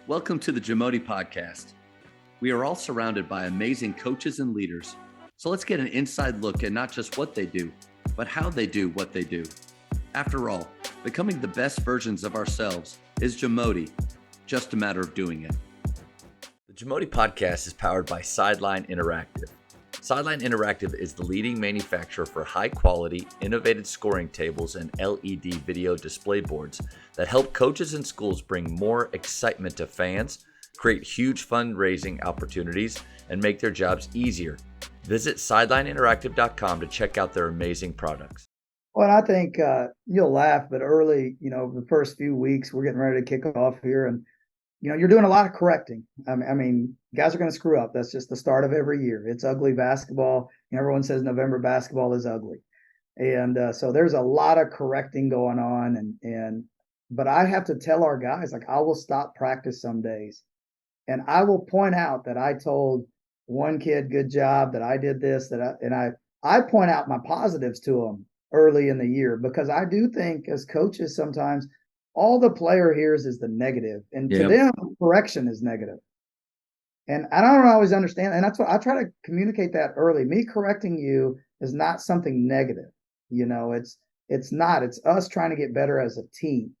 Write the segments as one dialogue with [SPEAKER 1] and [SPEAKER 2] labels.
[SPEAKER 1] Welcome to the JAMODI podcast. We are all surrounded by amazing coaches and leaders. So let's get an inside look at not just what they do, but how they do what they do. After all, becoming the best versions of ourselves is JAMODI, just a matter of doing it. The JAMODI podcast is powered by Sideline Interactive. Sideline Interactive is the leading manufacturer for high-quality, innovative scoring tables and LED video display boards that help coaches and schools bring more excitement to fans, create huge fundraising opportunities, and make their jobs easier. Visit sidelineinteractive.com to check out their amazing products.
[SPEAKER 2] Well, I think you'll laugh, but early, the first few weeks, we're getting ready to kick off here, and you're doing a lot of correcting. I mean, guys are going to screw up. That's just the start of every year. It's ugly basketball. Everyone says November basketball is ugly, and so there's a lot of correcting going on. But I have to tell our guys, like, I will stop practice some days, and I will point out that I told one kid, "Good job," that I did this, I point out my positives to them early in the year, because I do think as coaches sometimes all the player hears is the negative, and to them correction is negative. And I don't always understand, and that's what I try to communicate that early. Me correcting you is not something negative. It's not. It's us trying to get better as a team.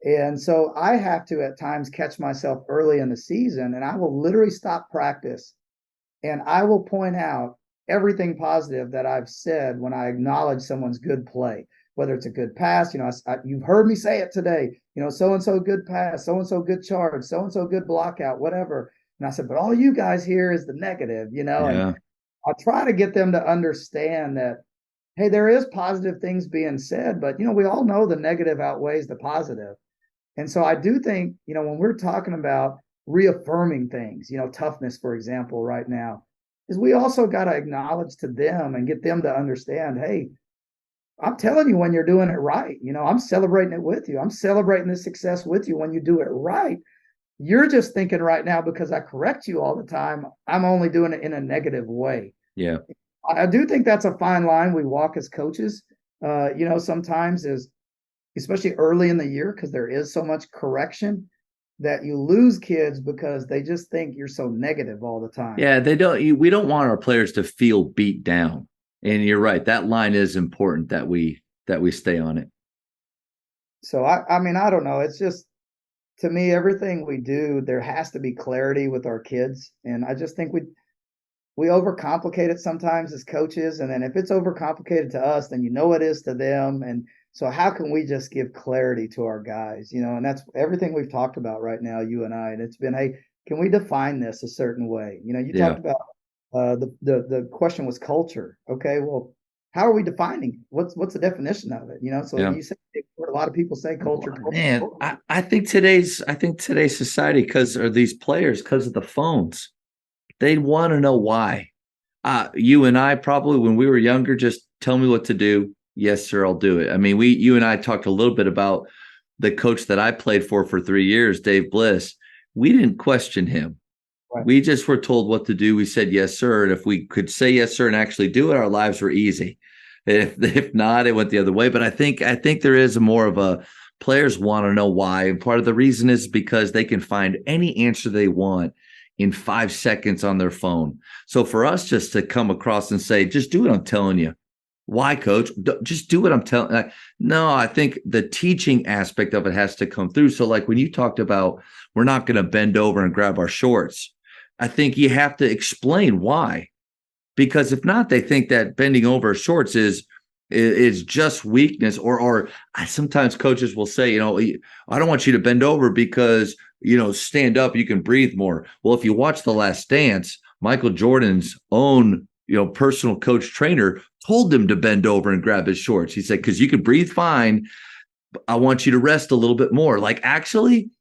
[SPEAKER 2] And so I have to at times catch myself early in the season, and I will literally stop practice and I will point out everything positive that I've said when I acknowledge someone's good play, whether it's a good pass. You've heard me say it today, so-and-so good pass, so-and-so good charge, so-and-so good block out, whatever. And I said, but all you guys hear is the negative, and I try to get them to understand that, hey, there is positive things being said, but, we all know the negative outweighs the positive. And so I do think, when we're talking about reaffirming things, toughness, for example, right now, is we also got to acknowledge to them and get them to understand, hey, I'm telling you when you're doing it right. I'm celebrating it with you. I'm celebrating the success with you when you do it right. You're just thinking right now, because I correct you all the time, I'm only doing it in a negative way.
[SPEAKER 1] Yeah.
[SPEAKER 2] I do think that's a fine line we walk as coaches, sometimes, is especially early in the year, because there is so much correction, that you lose kids because they just think you're so negative all the time.
[SPEAKER 1] Yeah, we don't want our players to feel beat down. And you're right, that line is important that we stay on it.
[SPEAKER 2] So I mean, I don't know. It's just, to me, everything we do, there has to be clarity with our kids. And I just think we overcomplicate it sometimes as coaches. And then if it's overcomplicated to us, then it is to them. And so how can we just give clarity to our guys? And that's everything we've talked about right now, you and I. And it's been, hey, can we define this a certain way? Talked about the question was culture. Okay, well, how are we defining? What's the definition of it? You say, a lot of people say culture.
[SPEAKER 1] Man, I think today's society, because of these players, because of the phones, they want to know why. You and I probably, when we were younger, just tell me what to do. Yes, sir, I'll do it. I mean, you and I talked a little bit about the coach that I played for 3 years, Dave Bliss. We didn't question him. Right. We just were told what to do. We said, yes, sir. And if we could say yes, sir, and actually do it, our lives were easy. If not, it went the other way. But I think there is more of a, players want to know why. And part of the reason is because they can find any answer they want in 5 seconds on their phone. So for us just to come across and say, just do what I'm telling you. Why, coach? Just do what I'm telling. No, I think the teaching aspect of it has to come through. So like when you talked about, we're not going to bend over and grab our shorts, I think you have to explain why. Because if not, they think that bending over shorts is just weakness. Or sometimes coaches will say, I don't want you to bend over because, stand up, you can breathe more. Well, if you watch The Last Dance, Michael Jordan's own, personal coach trainer told him to bend over and grab his shorts. He said, because you can breathe fine, I want you to rest a little bit more. Like, actually,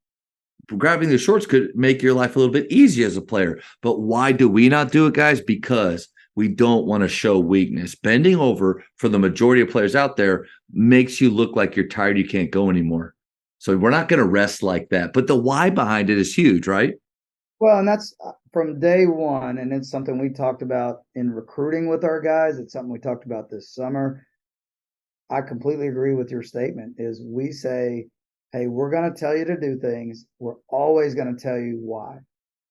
[SPEAKER 1] grabbing the shorts could make your life a little bit easier as a player. But why do we not do it, guys? Because we don't want to show weakness. Bending over, for the majority of players out there, makes you look like you're tired, you can't go anymore. So we're not going to rest like that. But the why behind it is huge, right?
[SPEAKER 2] Well, and that's from day one, and it's something we talked about in recruiting with our guys. It's something we talked about this summer. I completely agree with your statement, is we say, hey, we're going to tell you to do things. We're always going to tell you why.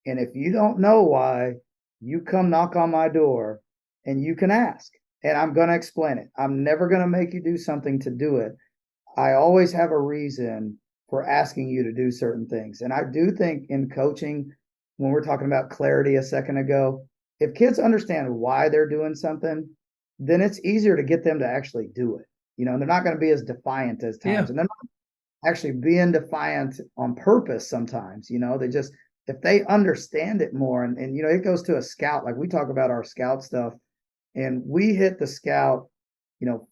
[SPEAKER 2] And if you don't know why, you come knock on my door and you can ask. And I'm going to explain it. I'm never going to make you do something to do it. I always have a reason for asking you to do certain things. And I do think in coaching, when we're talking about clarity a second ago, if kids understand why they're doing something, then it's easier to get them to actually do it. They're not going to be as defiant as
[SPEAKER 1] Yeah,
[SPEAKER 2] times. And they're not actually being defiant on purpose sometimes. They just, if they understand it more, and it goes to a scout, like we talk about our scout stuff, and we hit the scout,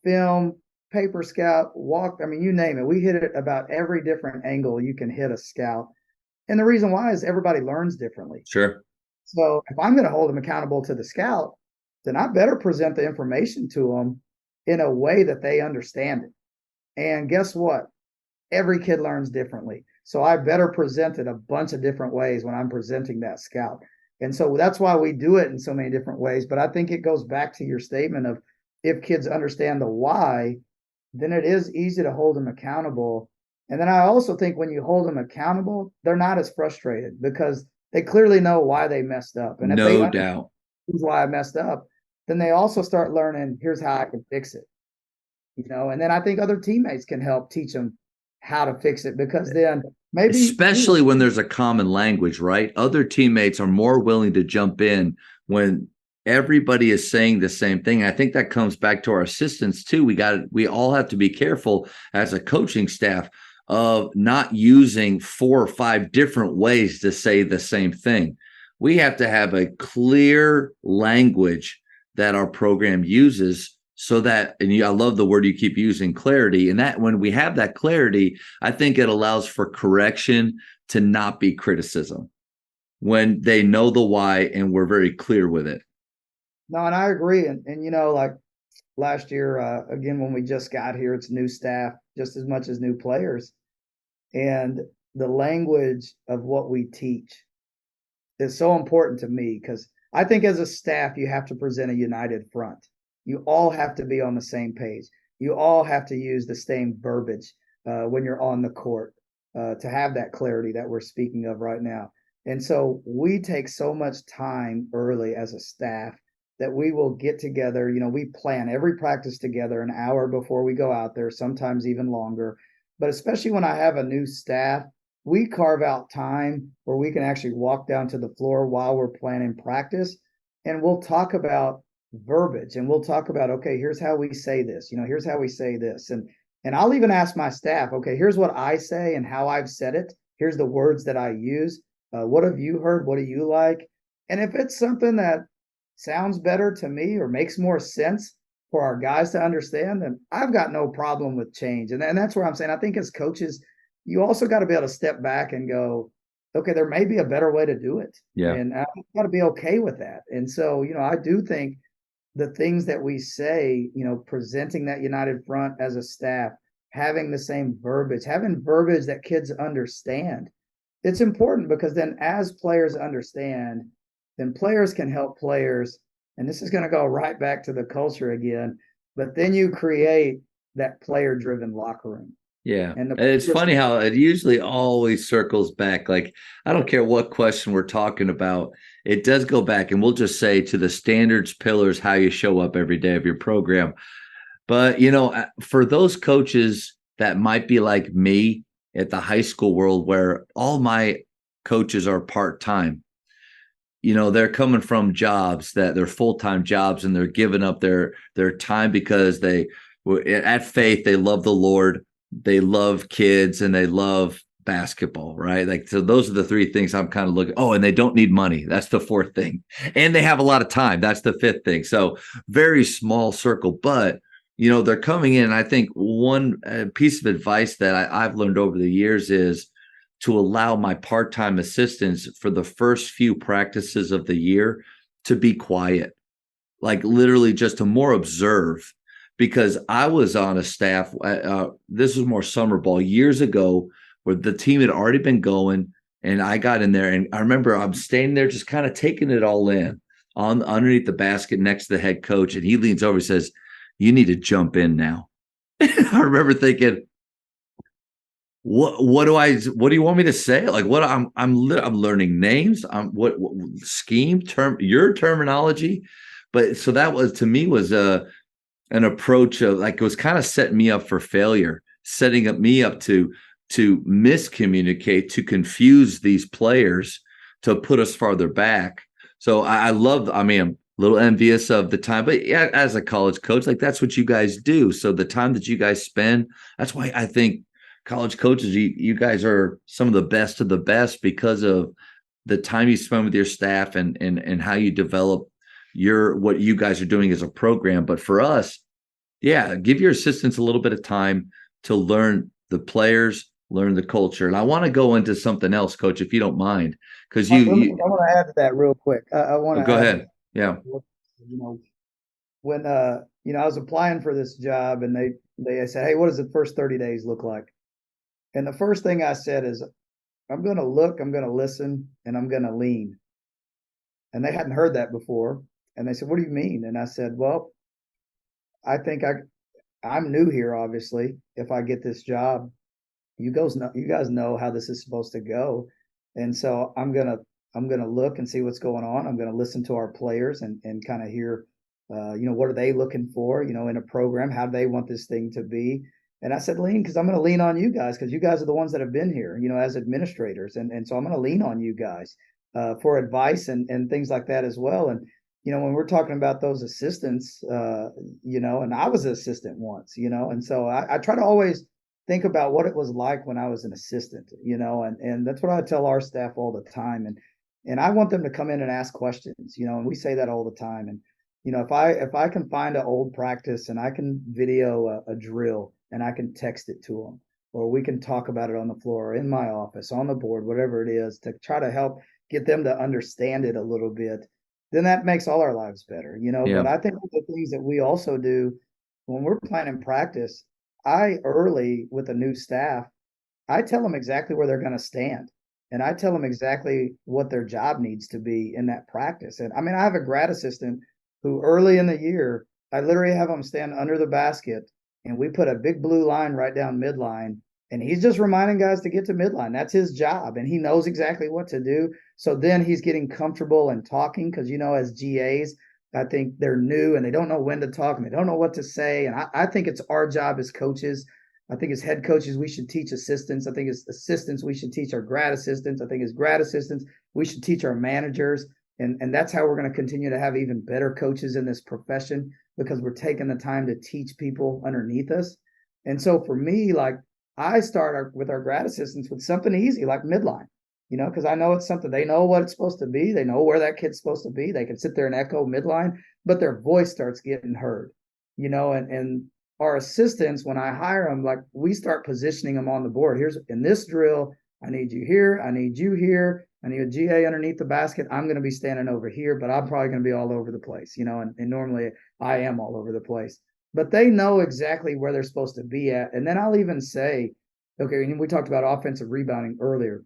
[SPEAKER 2] film, paper scout, walk. I mean, you name it. We hit it about every different angle you can hit a scout. And the reason why is everybody learns differently.
[SPEAKER 1] sure.
[SPEAKER 2] So if I'm going to hold them accountable to the scout, then I better present the information to them in a way that they understand it. And guess what? Every kid learns differently. So I better present it a bunch of different ways when I'm presenting that scout. And so that's why we do it in so many different ways. But I think it goes back to your statement of if kids understand the why, then it is easy to hold them accountable. And then I also think when you hold them accountable, they're not as frustrated because they clearly know why they messed up. And if they
[SPEAKER 1] No
[SPEAKER 2] understand
[SPEAKER 1] doubt.
[SPEAKER 2] why I messed up, then they also start learning, here's how I can fix it. And then I think other teammates can help teach them how to fix it because then maybe you,
[SPEAKER 1] Especially when there's a common language, right? Other teammates are more willing to jump in when everybody is saying the same thing. I think that comes back to our assistants too. We all have to be careful as a coaching staff of not using 4 or 5 different ways to say the same thing. We have to have a clear language that our program uses so that, and I love the word you keep using, clarity. And that when we have that clarity, I think it allows for correction to not be criticism when they know the why and we're very clear with it.
[SPEAKER 2] no, and I agree. And like last year, again, when we just got here, it's new staff just as much as new players. And the language of what we teach is so important to me because I think as a staff, you have to present a united front. You all have to be on the same page. You all have to use the same verbiage when you're on the court to have that clarity that we're speaking of right now. And so we take so much time early as a staff that we will get together. We plan every practice together an hour before we go out there, sometimes even longer. But especially when I have a new staff, we carve out time where we can actually walk down to the floor while we're planning practice and we'll talk about verbiage and we'll talk about, okay, here's how we say this, here's how we say this. And I'll even ask my staff, okay, here's what I say and how I've said it. Here's the words that I use. What have you heard? What do you like? And if it's something that sounds better to me or makes more sense for our guys to understand, then I've got no problem with change. And that's where I'm saying, I think as coaches, you also got to be able to step back and go, okay, there may be a better way to do it.
[SPEAKER 1] Yeah.
[SPEAKER 2] And I've got to be okay with that. And so, I do think the things that we say, presenting that united front as a staff, having the same verbiage, having verbiage that kids understand, it's important because then as players understand, then players can help players. And this is going to go right back to the culture again. But then you create that player driven locker room.
[SPEAKER 1] Yeah.
[SPEAKER 2] And
[SPEAKER 1] And it's
[SPEAKER 2] the
[SPEAKER 1] funny how it usually always circles back. Like, I don't care what question we're talking about, it does go back, and we'll just say to the standards, pillars, how you show up every day of your program. But, for those coaches that might be like me at the high school world where all my coaches are part time, they're coming from jobs that they're full-time jobs and they're giving up their time because they at Faith, they love the Lord, they love kids, and they love basketball, right? Like, so those are the 3 things I'm kind of looking. Oh, and they don't need money. That's the 4th thing. And they have a lot of time. That's the 5th thing. So very small circle, but they're coming in. I think one piece of advice that I've learned over the years is to allow my part-time assistants for the first few practices of the year to be quiet, like literally just to more observe. Because I was on a staff, this was more summer ball years ago, where the team had already been going, and I got in there, and I remember I'm standing there just kind of taking it all in on underneath the basket next to the head coach, and he leans over and says, "You need to jump in now." I remember thinking, What do you want me to say? Like what I'm learning names. What scheme term your terminology, but so that was to me was an approach of like it was kind of setting me up for failure, setting up me up to miscommunicate, to confuse these players, to put us farther back. So I love. I mean, I'm a little envious of the time, but yeah, as a college coach, like that's what you guys do. So the time that you guys spend, that's why I think college coaches, you guys are some of the best because of the time you spend with your staff and how you develop your what you guys are doing as a program. But for us, yeah, give your assistants a little bit of time to learn the players, learn the culture. And I want to go into something else, Coach, if you don't mind, because
[SPEAKER 2] I want to add to that real quick. I want
[SPEAKER 1] oh,
[SPEAKER 2] to
[SPEAKER 1] go
[SPEAKER 2] add to
[SPEAKER 1] ahead. Yeah,
[SPEAKER 2] that. You know, when I was applying for this job, and they said, "Hey, what does the first 30 days look like?" And the first thing I said is, "I'm going to look, I'm going to listen, and I'm going to lean." And they hadn't heard that before, and they said, "What do you mean?" And I said, "Well, I think I'm new here. Obviously, if I get this job, you guys know how this is supposed to go, and so I'm gonna look and see what's going on. I'm gonna listen to our players and kind of hear, what are they looking for, in a program, how do they want this thing to be." And I said, lean, because I'm gonna lean on you guys, because you guys are the ones that have been here, as administrators, and so I'm gonna lean on you guys for advice and things like that as well. And when we're talking about those assistants, and I was an assistant once, and so I try to always think about what it was like when I was an assistant, and that's what I tell our staff all the time. And I want them to come in and ask questions, and we say that all the time. And if I can find an old practice and I can video a drill and I can text it to them, or we can talk about it on the floor, in my office, on the board, whatever it is, to try to help get them to understand it a little bit, then that makes all our lives better,
[SPEAKER 1] yeah.
[SPEAKER 2] But I think the things that we also do when we're planning practice, I early with a new staff, I tell them exactly where they're going to stand. And I tell them exactly what their job needs to be in that practice. And I mean, I have a grad assistant who early in the year, I literally have him stand under the basket and we put a big blue line right down midline. And he's just reminding guys to get to midline. That's his job. And he knows exactly what to do. So then he's getting comfortable and talking because, as GAs, I think they're new and they don't know when to talk and they don't know what to say. And I think it's our job as coaches. I think as head coaches, we should teach assistants. I think as assistants, we should teach our grad assistants. I think as grad assistants, we should teach our managers. And that's how we're going to continue to have even better coaches in this profession, because we're taking the time to teach people underneath us. And so for me, like, I start with our grad assistants with something easy like midline, because I know it's something they know what it's supposed to be. They know where that kid's supposed to be. They can sit there and echo midline, but their voice starts getting heard, and our assistants, when I hire them, like, we start positioning them on the board. Here's in this drill, I need you here. I need you here. I need a GA underneath the basket. I'm going to be standing over here, but I'm probably going to be all over the place, and normally I am all over the place. But they know exactly where they're supposed to be at. And then I'll even say, okay, and we talked about offensive rebounding earlier.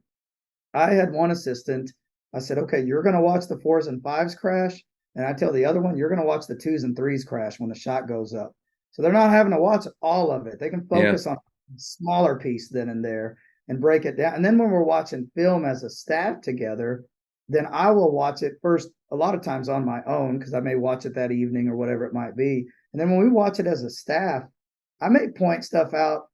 [SPEAKER 2] I had one assistant. I said, okay, you're going to watch the 4s and 5s crash. And I tell the other one, you're going to watch the 2s and 3s crash when the shot goes up. So they're not having to watch all of it. They can
[SPEAKER 1] Yeah.
[SPEAKER 2] focus on a smaller piece then and there and break it down. And then when we're watching film as a staff together, then I will watch it first, a lot of times on my own, because I may watch it that evening or whatever it might be. And then when we watch it as a staff, I may point stuff out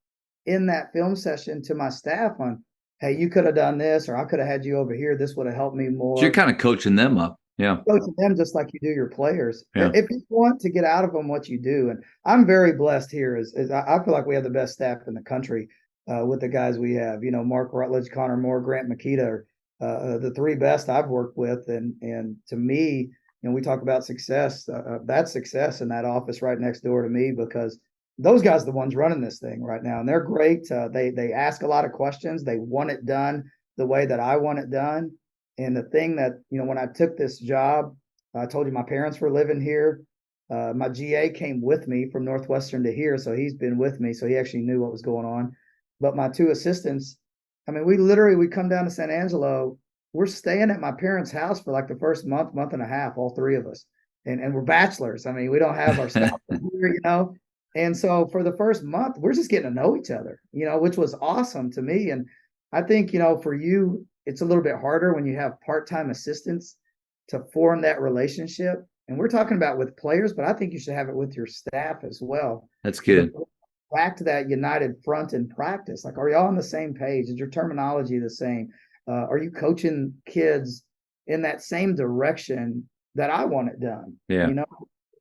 [SPEAKER 2] in that film session to my staff on, hey, you could have done this, or I could have had you over here. This would have helped me
[SPEAKER 1] So you're
[SPEAKER 2] more.
[SPEAKER 1] kind of coaching them up. Yeah.
[SPEAKER 2] Coaching them just like you do your players.
[SPEAKER 1] Yeah.
[SPEAKER 2] If you want to get out of them what you do, and I'm very blessed here, is I feel like we have the best staff in the country with the guys we have. Mark Rutledge, Connor Moore, Grant Makita are the three best I've worked with, and to me, we talk about success. That's success in that office right next door to me, because those guys are the ones running this thing right now, and they're great. They ask a lot of questions. They want it done the way that I want it done. And the thing that, when I took this job, I told you my parents were living here. My GA came with me from Northwestern to here, so he's been with me, so he actually knew what was going on. But my two assistants, I mean, we come down to San Angelo. We're staying at my parents' house for like the first month and a half, all three of us, and we're bachelors. I mean, we don't have our spouse here, And so for the first month, we're just getting to know each other, which was awesome to me. And I think, for you, it's a little bit harder when you have part-time assistants to form that relationship. And we're talking about with players, but I think you should have it with your staff as well.
[SPEAKER 1] That's
[SPEAKER 2] To
[SPEAKER 1] good.
[SPEAKER 2] back to that united front in practice. Like, are y'all on the same page? Is your terminology the same? Are you coaching kids in that same direction that I want it done?
[SPEAKER 1] Yeah.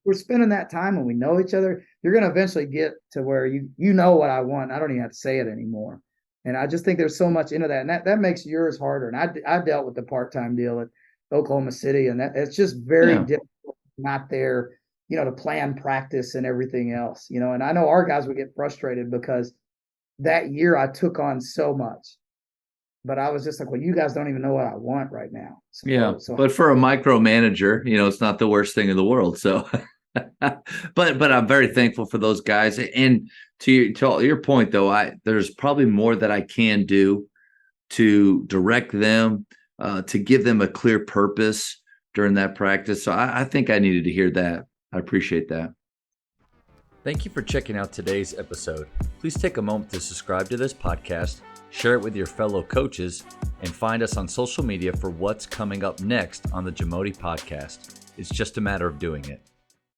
[SPEAKER 2] We're spending that time and we know each other. You're going to eventually get to where you know what I want. I don't even have to say it anymore. And I just think there's so much into that, and that makes yours harder. And I dealt with the part-time deal at Oklahoma City, and that it's just very
[SPEAKER 1] Yeah.
[SPEAKER 2] difficult, not there, to plan practice and everything else. And I know our guys would get frustrated because that year I took on so much, but I was just like, well, you guys don't even know what I want right now.
[SPEAKER 1] Yeah.
[SPEAKER 2] So
[SPEAKER 1] But for a micromanager, it's not the worst thing in the world. So, but I'm very thankful for those guys. And to your point, though, there's probably more that I can do to direct them, to give them a clear purpose during that practice. So I think I needed to hear that. I appreciate that. Thank you for checking out today's episode. Please take a moment to subscribe to this podcast, share it with your fellow coaches, and find us on social media for what's coming up next on the JAMODI podcast. It's just a matter of doing it.